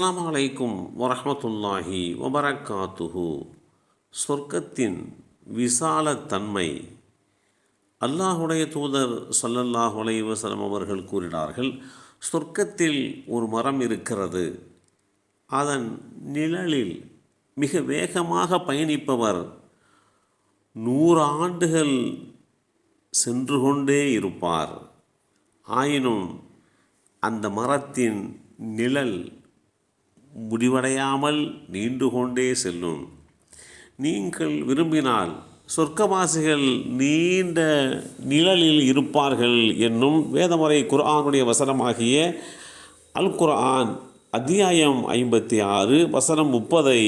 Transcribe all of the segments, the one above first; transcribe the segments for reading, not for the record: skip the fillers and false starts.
அஸ்ஸலாமு அலைக்கும் வரஹ்மத்துல்லாஹி வபரகாத்துஹு. சொர்க்கத்தின் விசாலத்தன்மை அல்லாஹுடைய தூதர் ஸல்லல்லாஹு அலைஹி வஸல்லம் அவர்கள் கூறினார்கள், சொர்க்கத்தில் ஒரு மரம் இருக்கிறது. அதன் நிழலில் மிக வேகமாக பயணிப்பவர் 100 ஆண்டுகள் சென்று கொண்டே இருப்பார். ஆயினும் அந்த மரத்தின் நிழல் முடிவடையாமல் நீண்டு கொண்டே செல்லும். நீங்கள் விரும்பினால் சொர்க்கவாசிகள் நீண்ட நிழலில் இருப்பார்கள் என்னும் வேதமுறை குர்ஆனுடைய வசனமாகிய அல் குர்ஆன் அத்தியாயம் 56 வசனம் 30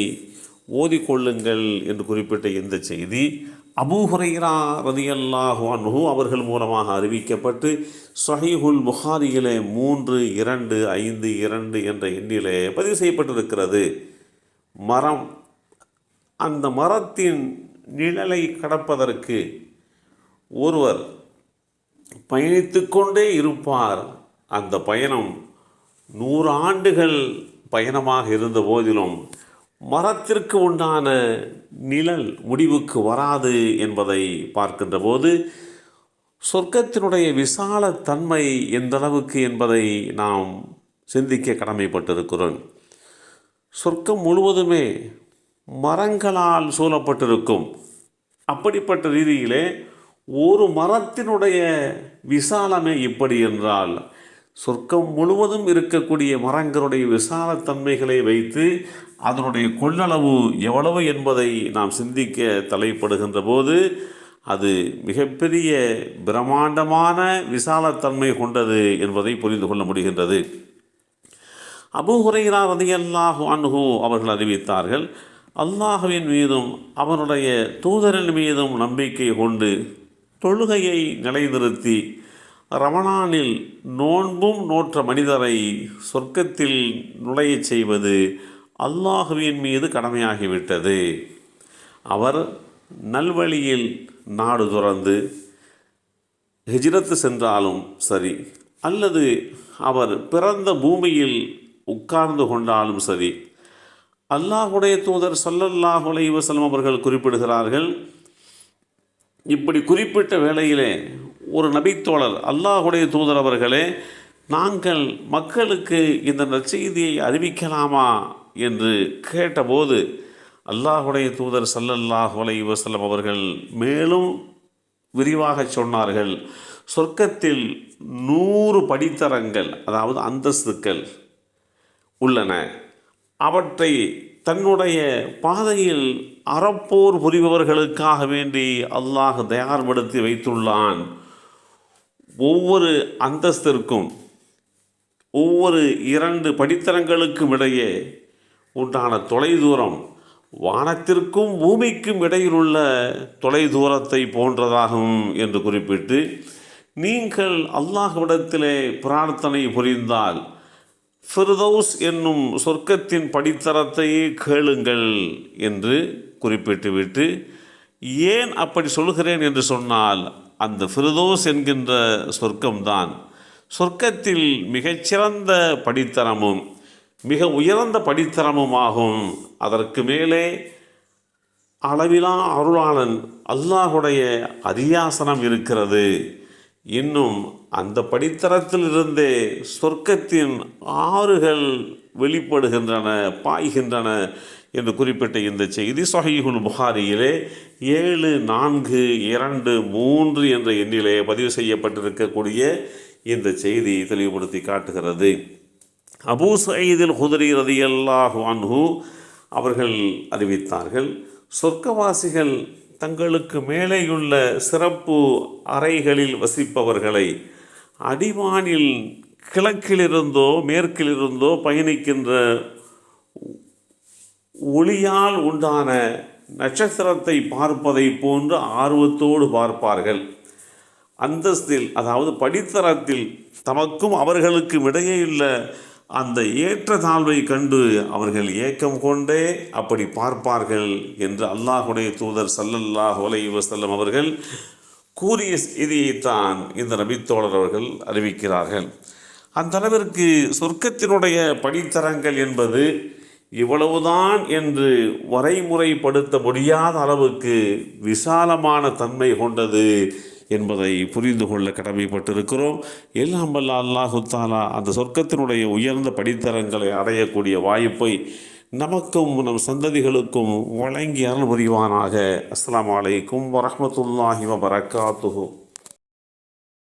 ஓதிக்கொள்ளுங்கள் என்று குறிப்பிட்ட இந்த செய்தி அபூ ஹுரைரா ரலியல்லாஹு அன்ஹு அவர்கள் மூலமாக அறிவிக்கப்பட்டு ஸஹீஹுல் புகாரியிலே 3252 என்ற எண்ணிலே பதிவு செய்யப்பட்டிருக்கிறது. மரம், அந்த மரத்தின் நிழலை கடப்பதற்கு ஒருவர் பயணித்து கொண்டே இருப்பார். அந்த பயணம் 100 ஆண்டுகள் பயணமாக இருந்த போதிலும் மரத்திற்கு உண்டான நிழல் முடிவுக்கு வராது என்பதை பார்க்கின்ற போது சொர்க்கத்தினுடைய விசால தன்மை எந்த அளவுக்கு என்பதை நாம் சிந்திக்க கடமைப்பட்டிருக்கிறோம். சொர்க்கம் முழுவதுமே மரங்களால் சூழப்பட்டிருக்கும். அப்படிப்பட்ட ரீதியிலே ஒரு மரத்தினுடைய விசாலமே இப்படி என்றால், சொர்க்கம் முழுவதும் இருக்கக்கூடிய மரங்களுடைய விசாலத்தன்மைகளை வைத்து அதனுடைய கொள்ளளவு எவ்வளவு என்பதை நாம் சிந்திக்க தலைப்படுகின்ற போது அது மிகப்பெரிய பிரம்மாண்டமான விசாலத்தன்மை கொண்டது என்பதை புரிந்து கொள்ள முடிகின்றது. அபூ ஹுரைரா ரலியல்லாஹு அன்ஹு அவர்கள் அறிவித்தார்கள், அல்லாஹ்வின் மீதும் அவனுடைய தூதரின் மீதும் நம்பிக்கை கொண்டு தொழுகையை நிலைநிறுத்தி ரமணானில் நோன்பும் நோற்ற மனிதரை சொர்க்கத்தில் நுழையச் செய்வது அல்லாஹுவின் மீது கடமையாகிவிட்டது. அவர் நல்வழியில் நாடு துறந்து ஹிஜ்ரத்து சென்றாலும் சரி, அல்லது அவர் பிறந்த பூமியில் உட்கார்ந்து கொண்டாலும் சரி, அல்லாஹுடைய தூதர் ஸல்லல்லாஹு அலைஹி வஸல்லம் அவர்கள் குறிப்பிடுகிறார்கள், இப்படி குறிப்பிட்ட வேளையிலே ஒரு நபித்தோழர், அல்லாஹுடைய தூதர் அவர்களே, நாங்கள் மக்களுக்கு இந்த நற்செய்தியை அறிவிக்கலாமா என்று கேட்டபோது அல்லாஹுடைய தூதர் ஸல்லல்லாஹு அலைஹி வஸல்லம் அவர்கள் மேலும் விரிவாக சொன்னார்கள், சொர்க்கத்தில் 100 படித்தரங்கள், அதாவது அந்தஸ்துக்கள் உள்ளன. அவற்றை தன்னுடைய பாதையில் அறப்போர் புரிபவர்களுக்காக வேண்டி அல்லாஹ் தயார்படுத்தி வைத்துள்ளான். ஒவ்வொரு அந்தஸ்திற்கும், ஒவ்வொரு 2 படித்தரங்களுக்கும் இடையே உண்டான தொலைதூரம் வானத்திற்கும் பூமிக்கும் இடையிலுள்ள தொலைதூரத்தை போன்றதாகும் என்று குறிப்பிட்டு, நீங்கள் அல்லாஹ்விடத்திலே பிரார்த்தனை புரிந்தால் ஃபிர்தௌஸ் என்னும் சொர்க்கத்தின் படித்தரத்தையே கேளுங்கள் என்று குறிப்பிட்டுவிட்டு, ஏன் அப்படி சொல்கிறேன் என்று சொன்னால், அந்த ஃபிர்தௌஸ் என்கின்ற சொர்க்கம்தான் சொர்க்கத்தில் மிகச்சிறந்த படித்தரமும் மிக உயர்ந்த படித்தரமுமாகும். அதற்கு மேலே அளவிலா அருளாளன் அல்லாஹுடைய அரியாசனம் இருக்கிறது. இன்னும் அந்த படித்தரத்திலிருந்தே சொர்க்கத்தின் ஆறுகள் வெளிப்படுகின்றன, பாய்கின்றன என்று குறிப்பிட்ட இந்த செய்தி ஸஹீஹுல் புகாரியிலே 7423 என்ற எண்ணிலே பதிவு செய்யப்பட்டிருக்கக்கூடிய இந்த செய்தி தெளிவுபடுத்தி காட்டுகிறது. அபூ சயீதுல் குத்ரி ரலியல்லாஹு அன்ஹு அவர்கள் அறிவித்தார்கள், சொர்க்கவாசிகள் தங்களுக்கு மேலேயுள்ள சிறப்பு அறைகளில் வசிப்பவர்களை அடிவானில் கிழக்கிலிருந்தோ மேற்கிலிருந்தோ பயணிக்கின்ற ஒளியால் உண்டான நட்சத்திரத்தை பார்ப்பதை போன்று ஆர்வத்தோடு பார்ப்பார்கள். அந்தஸ்தில், அதாவது படித்தரத்தில் தமக்கும் அவர்களுக்கும் இடையேயுள்ள அந்த ஏற்றத்தாழ்வை கண்டு அவர்கள் ஏக்கம் கொண்டே அப்படி பார்ப்பார்கள் என்று அல்லாஹுடைய தூதர் ஸல்லல்லாஹு அலைஹி வஸல்லம் அவர்கள் கூறிய செய்தியைத்தான் இந்த நபித்தோழர் அவர்கள் அறிவிக்கிறார்கள். அந்த அளவிற்கு சொர்க்கத்தினுடைய படித்தரங்கள் என்பது இவ்வளவுதான் என்று வரைமுறைப்படுத்த முடியாத அளவுக்கு விசாலமான தன்மை கொண்டது என்பதை புரிந்து கொள்ள கடமைப்பட்டிருக்கிறோம். எல்லாம் வல்ல அல்லாஹு தஆலா அந்த சொர்க்கத்தினுடைய உயர்ந்த படித்தரங்களை அடையக்கூடிய வாய்ப்பை நமக்கும் நம் சந்ததிகளுக்கும் வழங்கி அருள் புரிவானாக. அஸ்ஸலாமு அலைக்கும் வரஹ்மத்துல்லாஹி வபரகாத்துஹு.